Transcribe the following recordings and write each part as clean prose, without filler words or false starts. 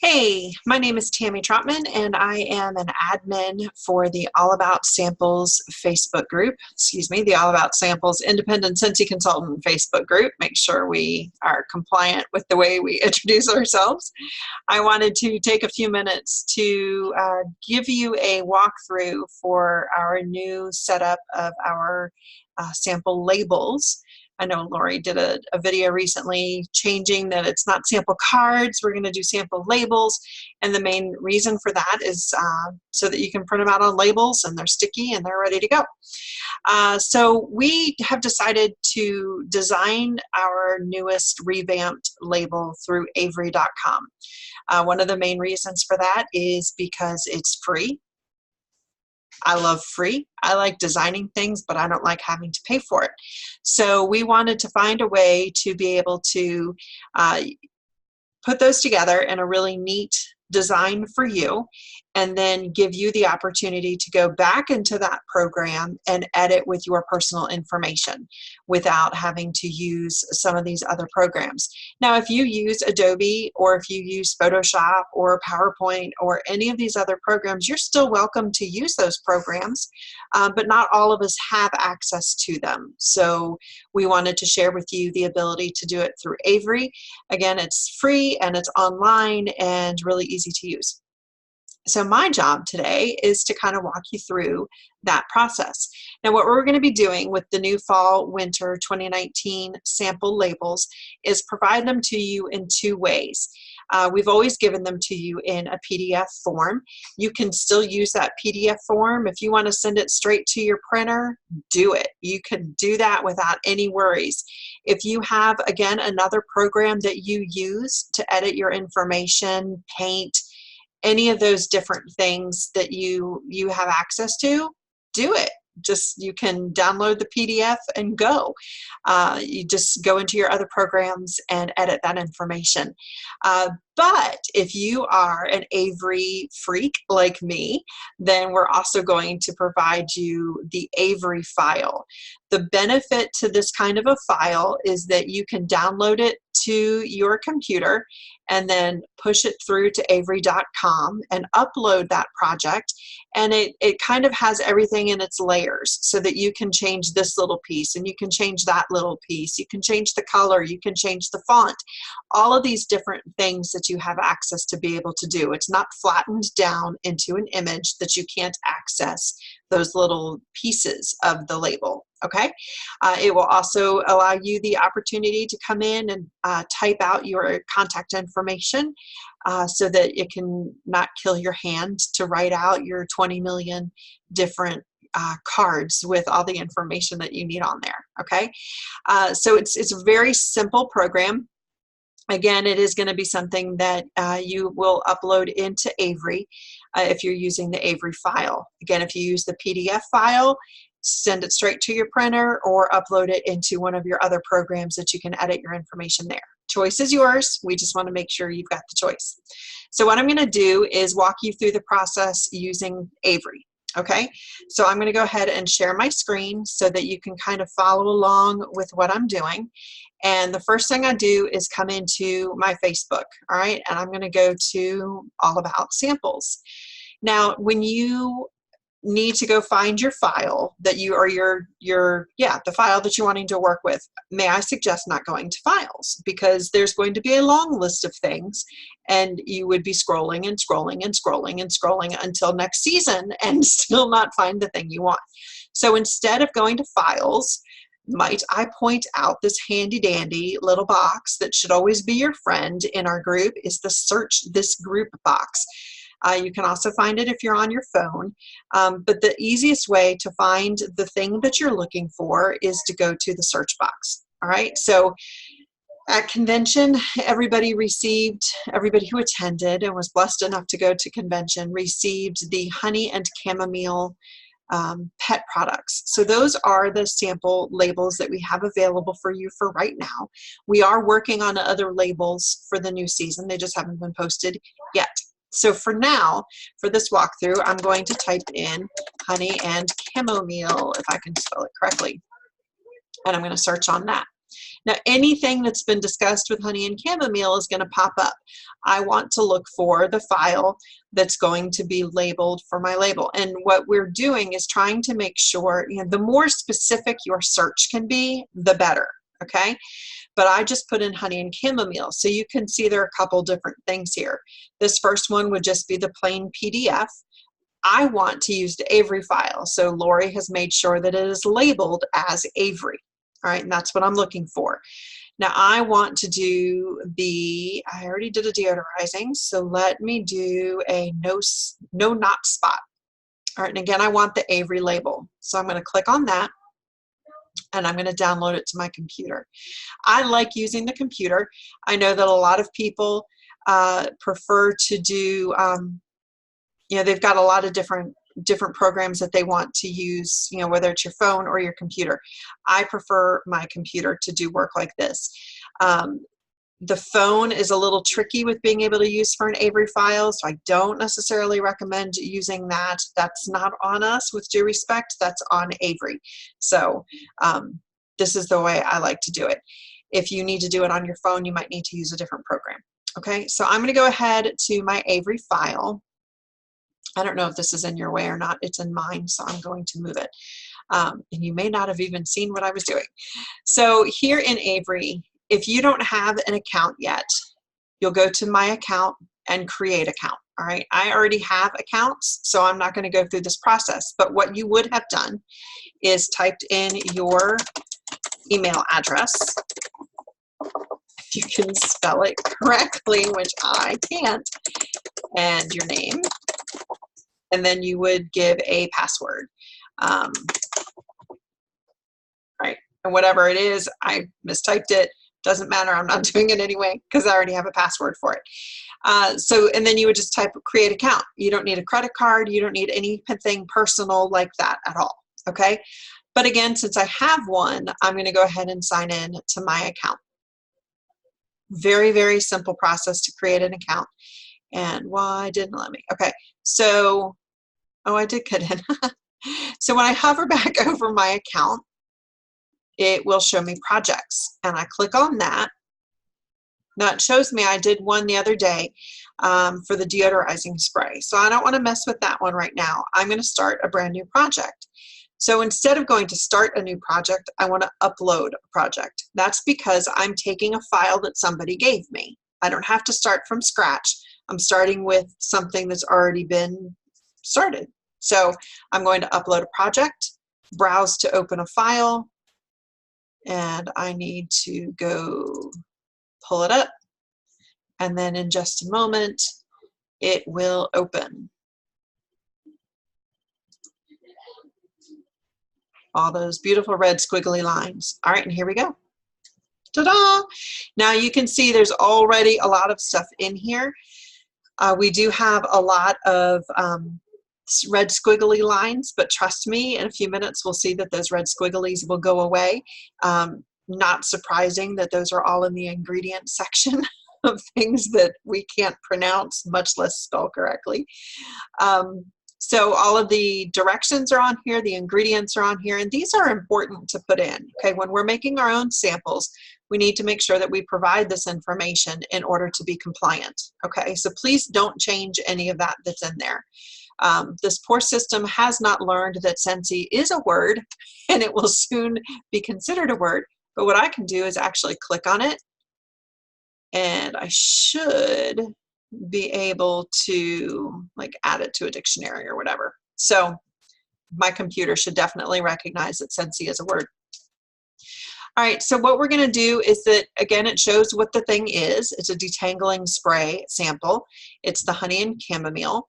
Hey, my name is Tammy Trotman, and I am an admin for the All About Samples Facebook group. The All About Samples Independent Scentsy Consultant Facebook group. Make sure we are compliant with the way we introduce ourselves. I wanted to take a few minutes to give you a walkthrough for our new setup of our sample labels. I know Lori did a video recently changing that it's not sample cards, we're going to do sample labels, and the main reason for that is so that you can print them out on labels and they're sticky and they're ready to go. So we have decided to design our newest revamped label through Avery.com. One of the main reasons for that is because it's free. I love free. I like designing things, but I don't like having to pay for it. So we wanted to find a way to be able to put those together in a really neat design for you, and then give you the opportunity to go back into that program and edit with your personal information without having to use some of these other programs. Now, if you use Adobe or if you use Photoshop or PowerPoint or any of these other programs, you're still welcome to use those programs, but not all of us have access to them. So we wanted to share with you the ability to do it through Avery. Again, it's free and it's online and really easy to use. So my job today is to kind of walk you through that process. Now, what we're going to be doing with the new fall winter 2019 sample labels is provide them to you in two ways. We've always given them to you in a PDF form. You can still use that PDF form. If you want to send it straight to your printer, do it. You can do that without any worries. If you have, again, another program that you use to edit your information, paint, any of those different things that you have access to, do it. You can download the PDF and go. You just go into your other programs and edit that information. But if you are an Avery freak like me, then we're also going to provide you the Avery file. The benefit to this kind of a file is that you can download it to your computer and then push it through to Avery.com and upload that project. And it kind of has everything in its layers so that you can change this little piece and you can change that little piece. You can change the color, you can change the font, all of these different things that you have access to be able to do. It's not flattened down into an image that you can't access those little pieces of the label. Okay, it will also allow you the opportunity to come in and type out your contact information so that it can not kill your hand to write out your 20 million different cards with all the information that you need on there. Okay, so it's a very simple program. Again, it is going to be something that you will upload into Avery if you're using the Avery file. Again, if you use the PDF file, send it straight to your printer or upload it into one of your other programs that you can edit your information there. Choice is yours. We just want to make sure you've got the choice. So what I'm going to do is walk you through the process using Avery. Okay, so I'm going to go ahead and share my screen so that you can kind of follow along with what I'm doing. And the first thing I do is come into my Facebook, all right, and I'm going to go to All About Samples. Now, when you need to go find your file that you or the file that you're wanting to work with, may I suggest not going to files, because there's going to be a long list of things and you would be scrolling and scrolling and scrolling and scrolling until next season and still not find the thing you want. So instead of going to files, might I point out this handy dandy little box that should always be your friend in our group is the search this group box. You can also find it if you're on your phone, but the easiest way to find the thing that you're looking for is to go to the search box. All right, so at convention, everybody who attended and was blessed enough to go to convention received the honey and chamomile pet products. So those are the sample labels that we have available for you for right now. We are working on other labels for the new season. They just haven't been posted yet. So for now, for this walkthrough, I'm going to type in honey and chamomile, if I can spell it correctly, and I'm going to search on that. Now, anything that's been discussed with honey and chamomile is going to pop up. I want to look for the file that's going to be labeled for my label. And what we're doing is trying to make sure, the more specific your search can be, the better, okay? But I just put in honey and chamomile. So you can see there are a couple different things here. This first one would just be the plain PDF. I want to use the Avery file. So Lori has made sure that it is labeled as Avery. All right, and that's what I'm looking for. Now I want to do I already did a deodorizing, so let me do a no knot spot. All right, and again, I want the Avery label. So I'm going to click on that, and I'm going to download it to my computer. I like using the computer. I know that a lot of people prefer to do, they've got a lot of different programs that they want to use, whether it's your phone or your computer. I prefer my computer to do work like this. The phone is a little tricky with being able to use for an Avery file, so I don't necessarily recommend using that. That's not on us, with due respect. That's on Avery. So this is the way I like to do it. If you need to do it on your phone, you might need to use a different program. Okay, so I'm going to go ahead to my Avery file. I don't know if this is in your way or not. It's in mine, so I'm going to move it. And you may not have even seen what I was doing. So here in Avery, if you don't have an account yet, you'll go to My Account and Create Account. All right, I already have accounts, so I'm not going to go through this process. But what you would have done is typed in your email address. You can spell it correctly, which I can't, and your name. And then you would give a password. Right, and whatever it is, I mistyped it. Doesn't matter, I'm not doing it anyway because I already have a password for it. And then you would just type create account. You don't need a credit card, you don't need anything personal like that at all, okay? But again, since I have one, I'm gonna go ahead and sign in to my account. Very, very simple process to create an account. And why didn't it let me? Okay, so, oh, I did get in. So when I hover back over my account, it will show me projects, and I click on that. Now it shows me I did one the other day for the deodorizing spray. So I don't want to mess with that one right now. I'm going to start a brand new project. So instead of going to start a new project, I want to upload a project. That's because I'm taking a file that somebody gave me. I don't have to start from scratch. I'm starting with something that's already been started. So I'm going to upload a project, browse to open a file, and I need to go pull it up, and then in just a moment it will open. All those beautiful red squiggly lines. All right, and here we go. Ta-da! Now you can see there's already a lot of stuff in here. We do have a lot of red squiggly lines, but trust me, in a few minutes we'll see that those red squigglies will go away. Not surprising that those are all in the ingredient section of things that we can't pronounce, much less spell correctly. So all of the directions are on here, the ingredients are on here, and these are important to put in. Okay, when we're making our own samples, we need to make sure that we provide this information in order to be compliant. Okay, so please don't change any of that that's in there. This poor system has not learned that Scentsy is a word, and it will soon be considered a word. But what I can do is actually click on it, and I should be able to like add it to a dictionary or whatever. So my computer should definitely recognize that Scentsy is a word. All right, so what we're going to do is that, again, it shows what the thing is. It's a detangling spray sample. It's the honey and chamomile.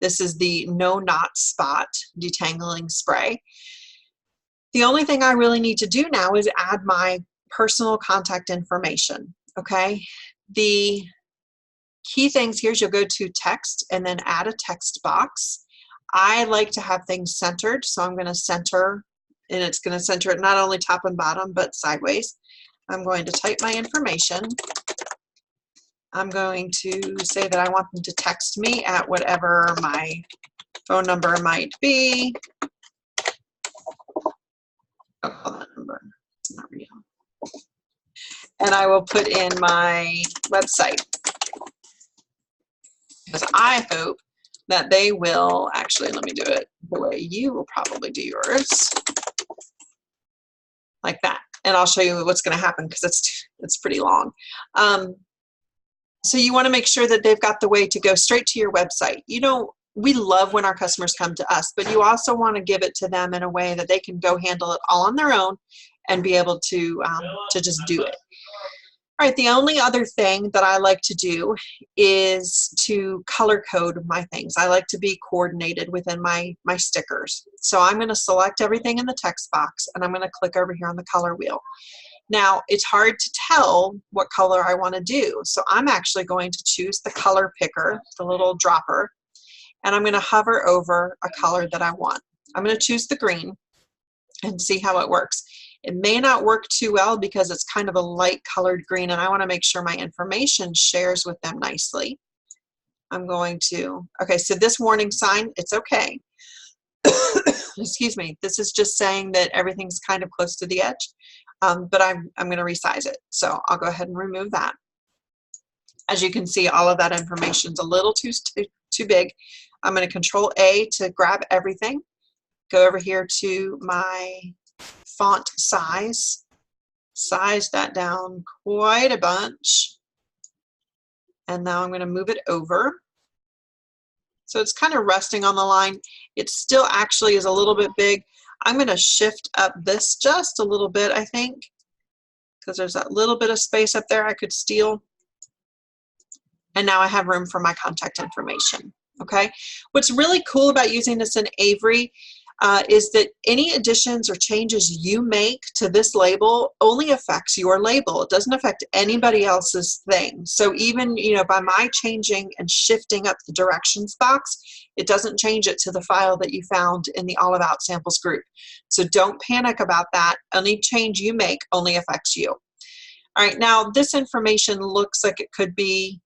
This is the no knot spot detangling spray. The only thing I really need to do now is add my personal contact information, okay? The key things here is you'll go to text and then add a text box. I like to have things centered, so I'm going to center, and it's going to center it not only top and bottom, but sideways. I'm going to type my information. I'm going to say that I want them to text me at whatever my phone number might be. I'll call that number. It's not real. and I will put in my website, because I hope that they will, actually, let me do it the way you will probably do yours, like that. And I'll show you what's going to happen because it's pretty long. So you want to make sure that they've got the way to go straight to your website. You know, we love when our customers come to us, but you also want to give it to them in a way that they can go handle it all on their own and be able to just do it. All right, the only other thing that I like to do is to color code my things. I like to be coordinated within my stickers. So I'm going to select everything in the text box, and I'm going to click over here on the color wheel. Now, it's hard to tell what color I want to do, so I'm actually going to choose the color picker, the little dropper, and I'm going to hover over a color that I want. I'm going to choose the green and see how it works. It may not work too well because it's kind of a light colored green, and I want to make sure my information shares with them nicely. I'm going to, okay, so this warning sign, it's okay. Excuse me, this is just saying that everything's kind of close to the edge, but I'm going to resize it. So I'll go ahead and remove that. As you can see, all of that information's a little too big. I'm going to Control A to grab everything. Go over here to my font size, size that down quite a bunch, and now I'm going to move it over. So it's kind of resting on the line. It still actually is a little bit big. I'm going to shift up this just a little bit, I think, because there's that little bit of space up there I could steal. And now I have room for my contact information. Okay. What's really cool about using this in Avery is that any additions or changes you make to this label only affects your label. It doesn't affect anybody else's thing. So even, you know, by my changing and shifting up the directions box, it doesn't change it to the file that you found in the All About Samples group. So don't panic about that. Any change you make only affects you. All right, now this information looks like it could be,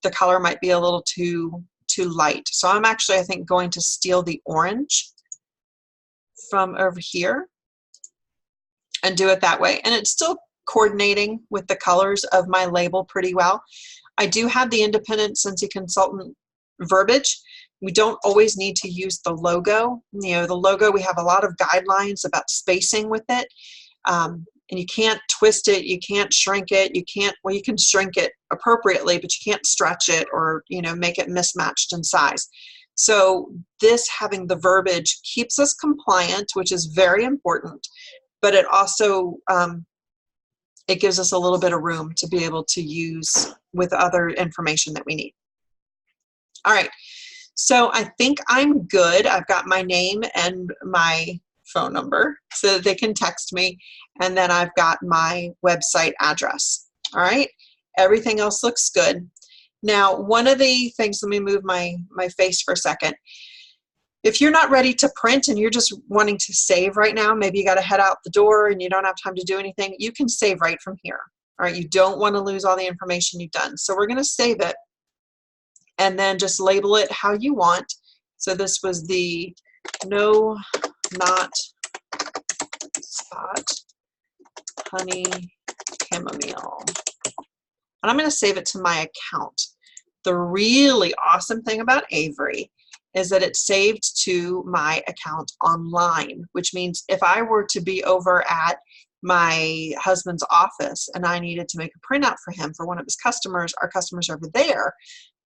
the color might be a little too light. So I'm actually, I think, going to steal the orange from over here and do it that way. And it's still coordinating with the colors of my label pretty well. I do have the independent Scentsy consultant verbiage. We don't always need to use the logo. You know, the logo, we have a lot of guidelines about spacing with it. And you can't twist it, you can't shrink it, you can't, well, you can shrink it appropriately, but you can't stretch it or, you know, make it mismatched in size. So this, having the verbiage, keeps us compliant, which is very important, but it also, it gives us a little bit of room to be able to use with other information that we need. All right, so I think I'm good. I've got my name and my phone number so that they can text me, and then I've got my website address. All right, everything else looks good. Now, one of the things, let me move my face for a second. If you're not ready to print and you're just wanting to save right now, maybe you got to head out the door and you don't have time to do anything, you can save right from here. All right, you don't want to lose all the information you've done. So we're going to save it and then just label it how you want. So this was the No Knot Spot Honey Chamomile. And I'm going to save it to my account. The really awesome thing about Avery is that it's saved to my account online, which means if I were to be over at my husband's office and I needed to make a printout for him for one of his customers, our customers over there,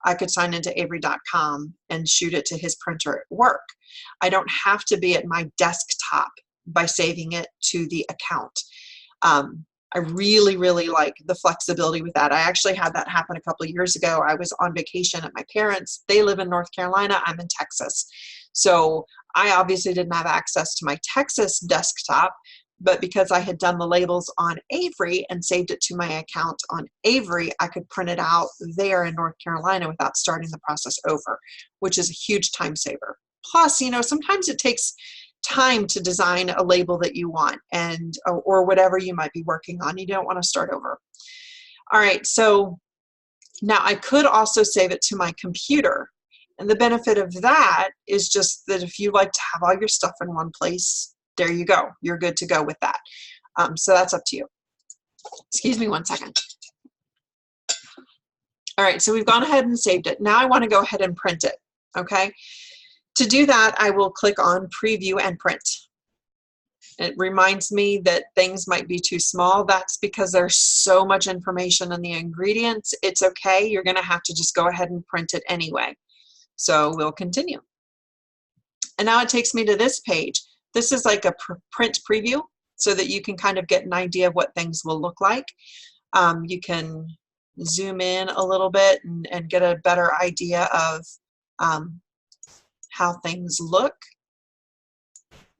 I could sign into Avery.com and shoot it to his printer at work. I don't have to be at my desktop by saving it to the account. I really, really like the flexibility with that. I actually had that happen a couple of years ago. I was on vacation at my parents'. They live in North Carolina. I'm in Texas. So I obviously didn't have access to my Texas desktop, but because I had done the labels on Avery and saved it to my account on Avery, I could print it out there in North Carolina without starting the process over, which is a huge time saver. Plus, you know, sometimes it takes time to design a label that you want, and or whatever you might be working on. You don't want to start over. All right, so now I could also save it to my computer, and the benefit of that is just that if you like to have all your stuff in one place, there you go. You're good to go with that. So that's up to you. Excuse me one second. All right, so we've gone ahead and saved it. Now I want to go ahead and print it, okay? To do that, I will click on Preview and Print. It reminds me that things might be too small. That's because there's so much information in the ingredients. It's okay. You're going to have to just go ahead and print it anyway. So we'll continue. And now it takes me to this page. This is like a print preview so that you can kind of get an idea of what things will look like. You can zoom in a little bit and get a better idea of how things look.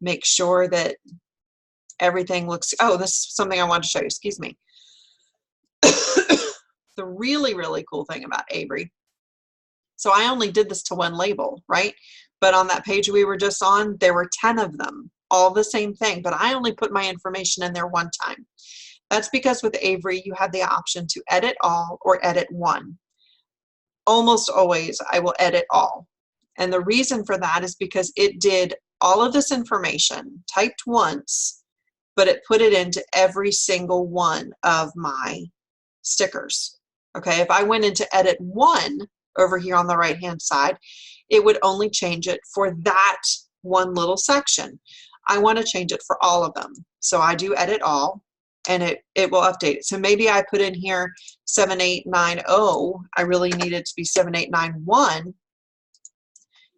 Make sure that everything looks, oh, this is something I wanted to show you, excuse me. The really, really cool thing about Avery, so I only did this to one label, right? But on that page we were just on, there were 10 of them, all the same thing, but I only put my information in there one time. That's because with Avery, you have the option to edit all or edit one. Almost always, I will edit all. And the reason for that is because it did all of this information typed once, but it put it into every single one of my stickers. Okay, if I went into edit one over here on the right hand side, it would only change it for that one little section. I want to change it for all of them. So I do edit all, and it will update it. So maybe I put in here 7890. I really need it to be 7891.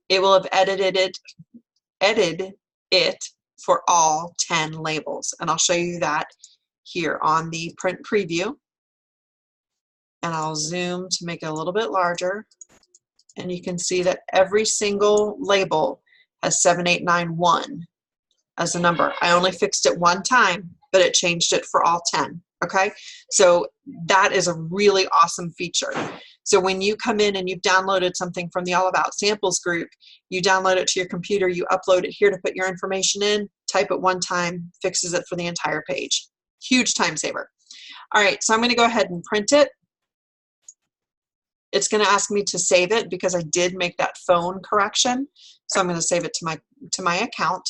It will have edited it for all 10 labels. And I'll show you that here on the print preview. And I'll zoom to make it a little bit larger. And you can see that every single label has 7891 as a number. I only fixed it one time, but it changed it for all 10. Okay, so that is a really awesome feature. So when you come in and you've downloaded something from the All About Samples group, you download it to your computer, you upload it here to put your information in, type it one time, fixes it for the entire page. Huge time saver. All right, so I'm going to go ahead and print it. It's going to ask me to save it because I did make that phone correction. So I'm going to save it to my account.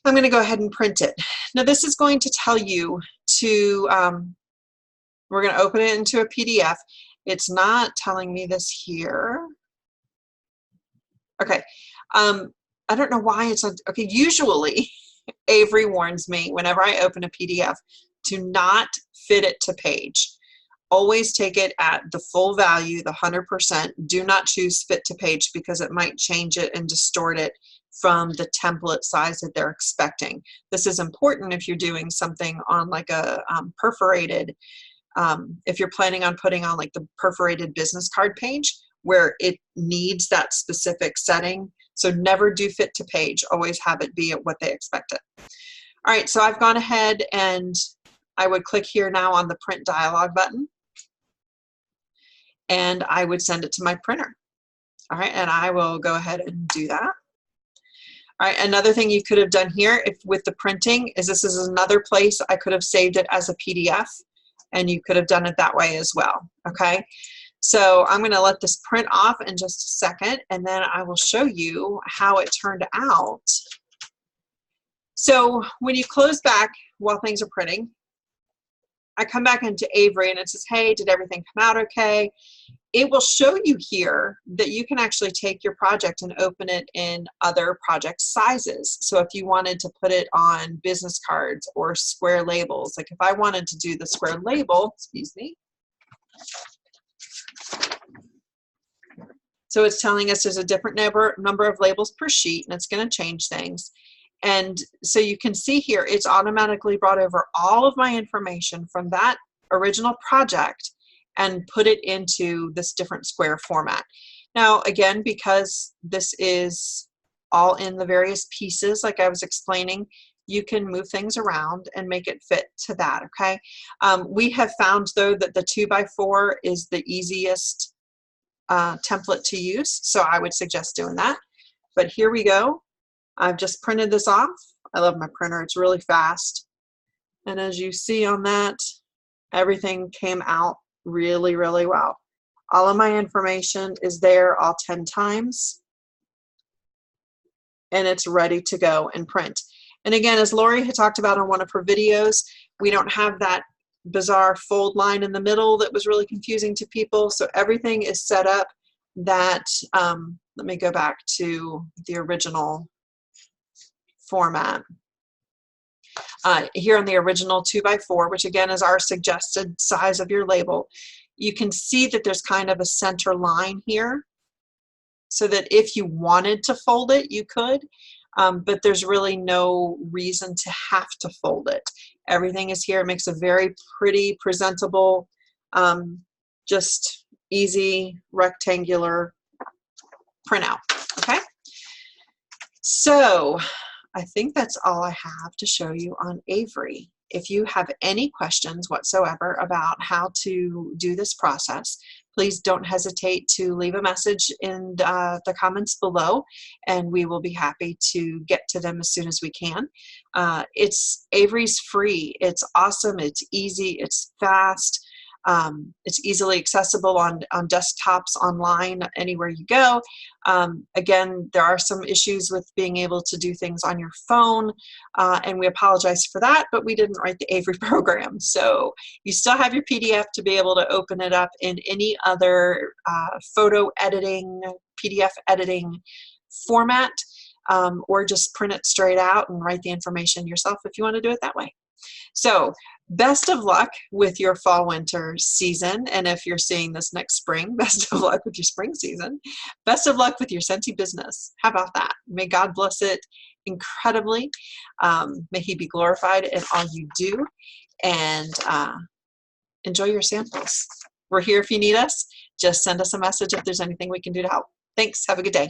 I'm going to go ahead and print it. Now this is going to tell you to, we're going to open it into a PDF. It's not telling me this here. Okay, I don't know why it's not, okay, usually Avery warns me whenever I open a PDF to not fit it to page. Always take it at the full value, the 100%. Do not choose fit to page because it might change it and distort it from the template size that they're expecting. This is important if you're doing something on like a perforated, if you're planning on putting on like the perforated business card page where it needs that specific setting. So never do fit to page, always have it be at what they expect it. All right, so I've gone ahead and I would click here now on the print dialog button and I would send it to my printer. All right, and I will go ahead and do that. All right, another thing you could have done here with the printing is this is another place I could have saved it as a PDF, and you could have done it that way as well, okay? So I'm gonna let this print off in just a second, and then I will show you how it turned out. So when you close back while things are printing, I come back into Avery and it says, hey, did everything come out okay? It will show you here that you can actually take your project and open it in other project sizes. So if you wanted to put it on business cards or square labels, like if I wanted to do the square label, excuse me. So it's telling us there's a different number of labels per sheet, and it's going to change things. And so you can see here, it's automatically brought over all of my information from that original project and put it into this different square format. Now, again, because this is all in the various pieces, like I was explaining, you can move things around and make it fit to that, okay? We have found, though, that the 2x4 is the easiest template to use, so I would suggest doing that. But here we go. I've just printed this off. I love my printer, it's really fast. And as you see on that, everything came out really, really well. All of my information is there all 10 times, and it's ready to go and print. And again, as Lori had talked about on one of her videos, We don't have that bizarre fold line in the middle that was really confusing to people. So everything is set up that, let me go back to the original format. Here on the original 2x4, which again is our suggested size of your label, you can see that there's kind of a center line here, so that if you wanted to fold it, you could, but there's really no reason to have to fold it. Everything is here. It makes a very pretty, presentable, just easy rectangular printout. Okay, so I think that's all I have to show you on Avery. If you have any questions whatsoever about how to do this process, please don't hesitate to leave a message in the comments below, and we will be happy to get to them as soon as we can. Avery's free. It's awesome. It's easy. It's fast. It's easily accessible on desktops, online, anywhere you go. Again, there are some issues with being able to do things on your phone, and we apologize for that, but we didn't write the Avery program. So you still have your PDF to be able to open it up in any other photo editing, PDF editing format, or just print it straight out and write the information yourself if you want to do it that way. So best of luck with your fall-winter season, and if you're seeing this next spring, best of luck with your spring season. Best of luck with your Scentsy business. How about that? May God bless it incredibly. May He be glorified in all you do, and enjoy your samples. We're here if you need us. Just send us a message if there's anything we can do to help. Thanks. Have a good day.